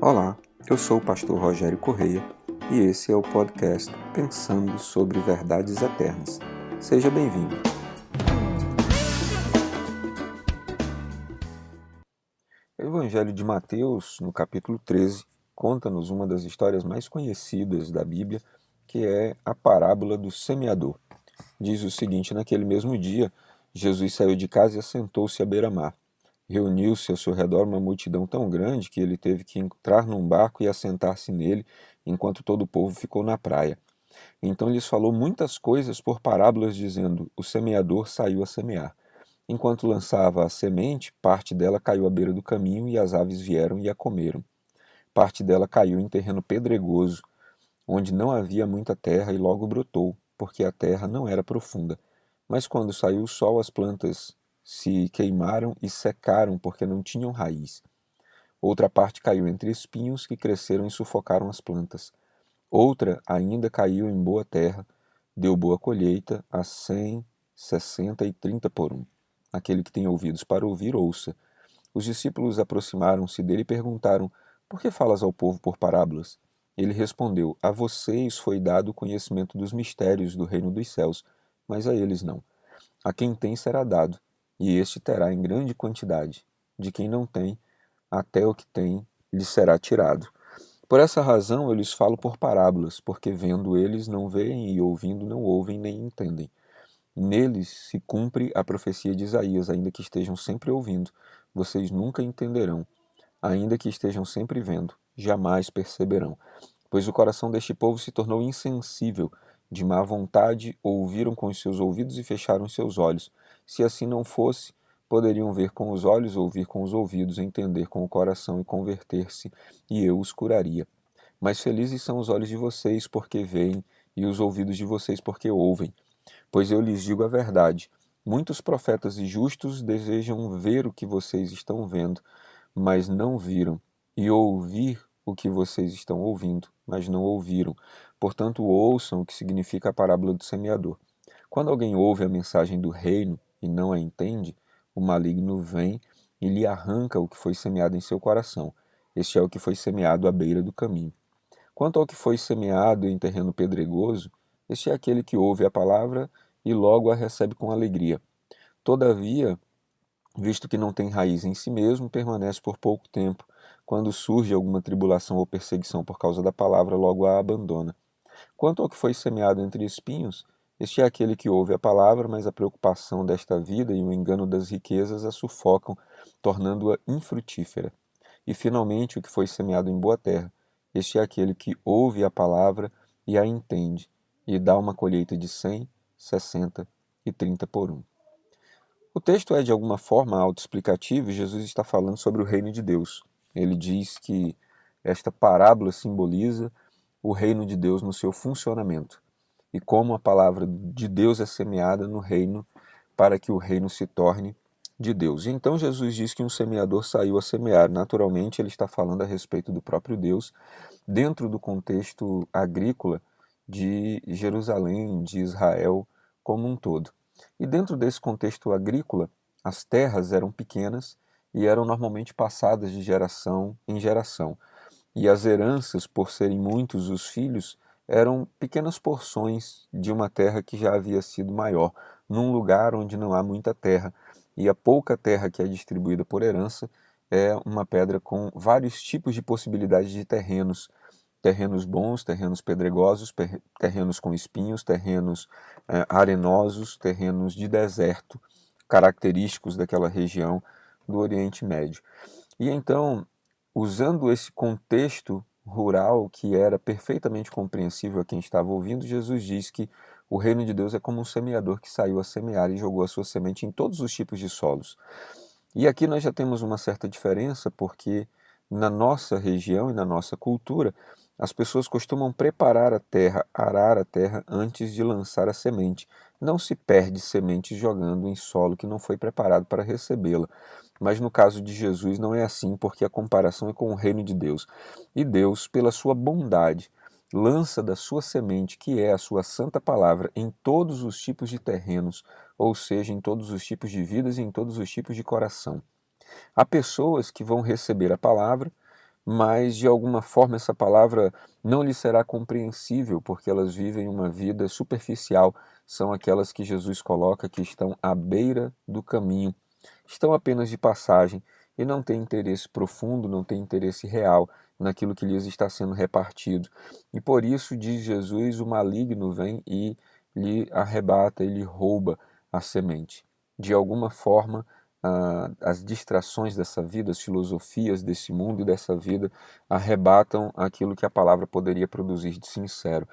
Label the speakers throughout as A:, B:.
A: Olá, eu sou o pastor Rogério Correia e esse é o podcast Pensando sobre Verdades Eternas. Seja bem-vindo. O Evangelho de Mateus, no capítulo 13, conta-nos uma das histórias mais conhecidas da Bíblia, que é a parábola do semeador. Diz o seguinte: naquele mesmo dia, Jesus saiu de casa e assentou-se à beira-mar. Reuniu-se ao seu redor uma multidão tão grande que ele teve que entrar num barco e assentar-se nele, enquanto todo o povo ficou na praia. Então lhes falou muitas coisas por parábolas, dizendo: o semeador saiu a semear. Enquanto lançava a semente, parte dela caiu à beira do caminho e as aves vieram e a comeram. Parte dela caiu em terreno pedregoso, onde não havia muita terra, e logo brotou, porque a terra não era profunda. Mas quando saiu o sol, as plantas se queimaram e secaram, porque não tinham raiz. Outra parte caiu entre espinhos, que cresceram e sufocaram as plantas. Outra ainda caiu em boa terra, deu boa colheita, a 100, 60 e 30 por um. Aquele que tem ouvidos para ouvir, ouça. Os discípulos aproximaram-se dele e perguntaram: por que falas ao povo por parábolas? Ele respondeu: a vocês foi dado o conhecimento dos mistérios do reino dos céus, mas a eles não. A quem tem será dado, e este terá em grande quantidade. De quem não tem, até o que tem lhe será tirado. Por essa razão eu lhes falo por parábolas, porque vendo eles não veem e ouvindo não ouvem nem entendem. Neles se cumpre a profecia de Isaías: ainda que estejam sempre ouvindo, vocês nunca entenderão. Ainda que estejam sempre vendo, jamais perceberão. Pois o coração deste povo se tornou insensível, de má vontade ouviram com os seus ouvidos e fecharam os seus olhos. Se assim não fosse, poderiam ver com os olhos, ouvir com os ouvidos, entender com o coração e converter-se, e eu os curaria. Mas felizes são os olhos de vocês porque veem, e os ouvidos de vocês porque ouvem. Pois eu lhes digo a verdade: muitos profetas e justos desejam ver o que vocês estão vendo, mas não viram, e ouvir o que vocês estão ouvindo, mas não ouviram. Portanto, ouçam o que significa a parábola do semeador. Quando alguém ouve a mensagem do reino e não a entende, o maligno vem e lhe arranca o que foi semeado em seu coração. Este é o que foi semeado à beira do caminho. Quanto ao que foi semeado em terreno pedregoso, este é aquele que ouve a palavra e logo a recebe com alegria. Todavia, visto que não tem raiz em si mesmo, permanece por pouco tempo. Quando surge alguma tribulação ou perseguição por causa da palavra, logo a abandona. Quanto ao que foi semeado entre espinhos, este é aquele que ouve a palavra, mas a preocupação desta vida e o engano das riquezas a sufocam, tornando-a infrutífera. E finalmente o que foi semeado em boa terra, este é aquele que ouve a palavra e a entende, e dá uma colheita de 100, 60 e 30 por um. O texto é de alguma forma autoexplicativo e Jesus está falando sobre o reino de Deus. Ele diz que esta parábola simboliza o reino de Deus no seu funcionamento e como a palavra de Deus é semeada no reino para que o reino se torne de Deus. E então Jesus diz que um semeador saiu a semear. Naturalmente, ele está falando a respeito do próprio Deus, dentro do contexto agrícola de Jerusalém, de Israel como um todo. E dentro desse contexto agrícola, as terras eram pequenas e eram normalmente passadas de geração em geração. E as heranças, por serem muitos os filhos, eram pequenas porções de uma terra que já havia sido maior, num lugar onde não há muita terra. E a pouca terra que é distribuída por herança é uma pedra com vários tipos de possibilidades de terrenos. Terrenos bons, terrenos pedregosos, terrenos com espinhos, terrenos arenosos, terrenos de deserto, característicos daquela região do Oriente Médio. E então, usando esse contexto rural que era perfeitamente compreensível a quem estava ouvindo, Jesus diz que o reino de Deus é como um semeador que saiu a semear e jogou a sua semente em todos os tipos de solos. E aqui nós já temos uma certa diferença, porque na nossa região e na nossa cultura, as pessoas costumam preparar a terra, arar a terra antes de lançar a semente. Não se perde semente jogando em solo que não foi preparado para recebê-la. Mas no caso de Jesus não é assim, porque a comparação é com o reino de Deus. E Deus, pela sua bondade, lança da sua semente, que é a sua santa palavra, em todos os tipos de terrenos, ou seja, em todos os tipos de vidas e em todos os tipos de coração. Há pessoas que vão receber a palavra, mas de alguma forma essa palavra não lhe será compreensível, porque elas vivem uma vida superficial, são aquelas que Jesus coloca que estão à beira do caminho, estão apenas de passagem e não têm interesse profundo, não têm interesse real naquilo que lhes está sendo repartido. E por isso, diz Jesus, o maligno vem e lhe arrebata, ele rouba a semente. De alguma forma, as distrações dessa vida, as filosofias desse mundo e dessa vida arrebatam aquilo que a palavra poderia produzir de sincero.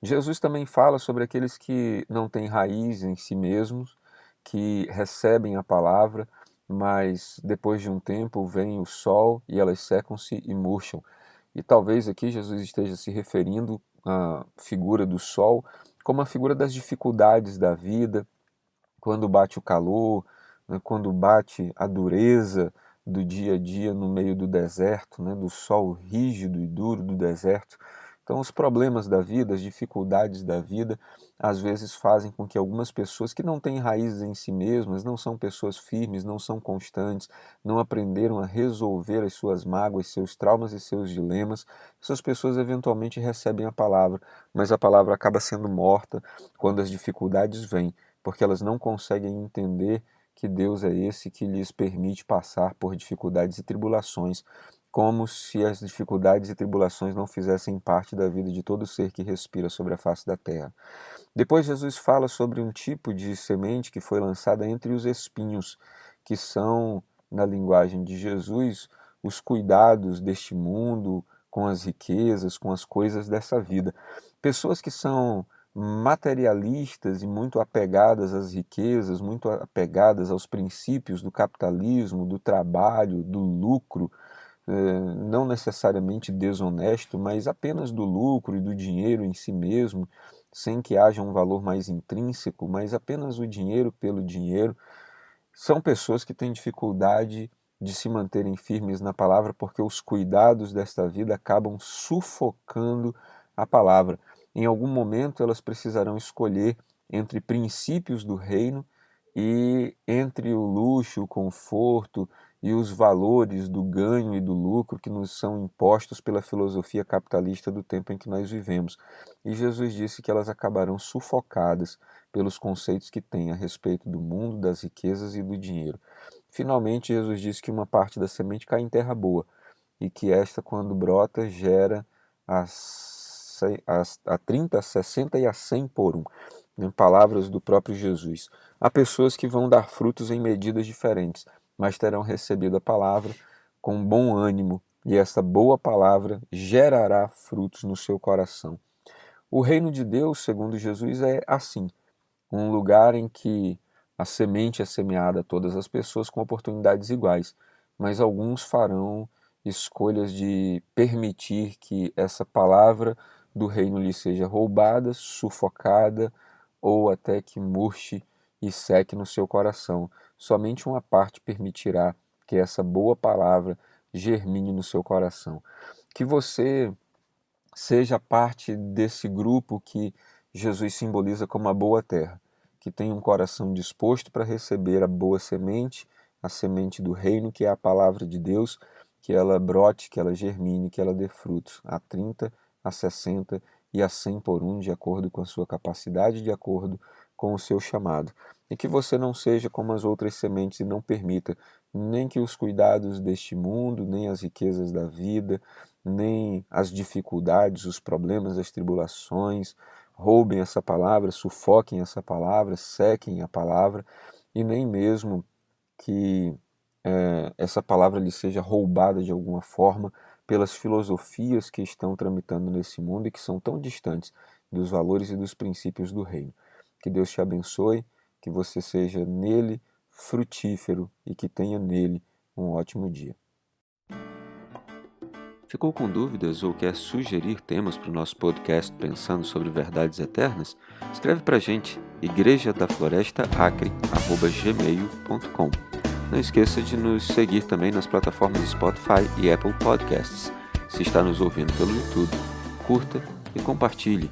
A: Jesus também fala sobre aqueles que não têm raiz em si mesmos, que recebem a palavra, mas depois de um tempo vem o sol e elas secam-se e murcham. E talvez aqui Jesus esteja se referindo à figura do sol como a figura das dificuldades da vida, quando bate o calor, né, quando bate a dureza do dia a dia no meio do deserto, né, do sol rígido e duro do deserto. Então, os problemas da vida, as dificuldades da vida, às vezes fazem com que algumas pessoas que não têm raízes em si mesmas, não são pessoas firmes, não são constantes, não aprenderam a resolver as suas mágoas, seus traumas e seus dilemas, essas pessoas eventualmente recebem a palavra, mas a palavra acaba sendo morta quando as dificuldades vêm, porque elas não conseguem entender que Deus é esse que lhes permite passar por dificuldades e tribulações, como se as dificuldades e tribulações não fizessem parte da vida de todo ser que respira sobre a face da terra. Depois Jesus fala sobre um tipo de semente que foi lançada entre os espinhos, que são, na linguagem de Jesus, os cuidados deste mundo, com as riquezas, com as coisas dessa vida. Pessoas que são materialistas e muito apegadas às riquezas, muito apegadas aos princípios do capitalismo, do trabalho, do lucro, não necessariamente desonesto, mas apenas do lucro e do dinheiro em si mesmo, sem que haja um valor mais intrínseco, mas apenas o dinheiro pelo dinheiro. São pessoas que têm dificuldade de se manterem firmes na palavra porque os cuidados desta vida acabam sufocando a palavra. Em algum momento elas precisarão escolher entre princípios do reino e entre o luxo, o conforto e os valores do ganho e do lucro que nos são impostos pela filosofia capitalista do tempo em que nós vivemos. E Jesus disse que elas acabarão sufocadas pelos conceitos que têm a respeito do mundo, das riquezas e do dinheiro. Finalmente, Jesus disse que uma parte da semente cai em terra boa e que esta, quando brota, gera a 30, a 60 e a 100 por um. Em palavras do próprio Jesus. Há pessoas que vão dar frutos em medidas diferentes, mas terão recebido a palavra com bom ânimo, e essa boa palavra gerará frutos no seu coração. O reino de Deus, segundo Jesus, é assim, um lugar em que a semente é semeada a todas as pessoas com oportunidades iguais, mas alguns farão escolhas de permitir que essa palavra do reino lhe seja roubada, sufocada ou até que murche e seque no seu coração. Somente uma parte permitirá que essa boa palavra germine no seu coração. Que você seja parte desse grupo que Jesus simboliza como a boa terra, que tem um coração disposto para receber a boa semente, a semente do reino, que é a palavra de Deus, que ela brote, que ela germine, que ela dê frutos a 30, a 60 e a 100 por um, de acordo com a sua capacidade, de acordo com o seu chamado. E que você não seja como as outras sementes e não permita nem que os cuidados deste mundo, nem as riquezas da vida, nem as dificuldades, os problemas, as tribulações roubem essa palavra, sufoquem essa palavra, sequem a palavra, e nem mesmo que essa palavra lhe seja roubada de alguma forma pelas filosofias que estão tramitando nesse mundo e que são tão distantes dos valores e dos princípios do reino. Que Deus te abençoe, que você seja nele frutífero e que tenha nele um ótimo dia. Ficou com dúvidas ou quer sugerir temas para o nosso podcast Pensando sobre Verdades Eternas? Escreve para a gente, igrejadaflorestaacre@gmail.com. Não esqueça de nos seguir também nas plataformas Spotify e Apple Podcasts. Se está nos ouvindo pelo YouTube, curta e compartilhe.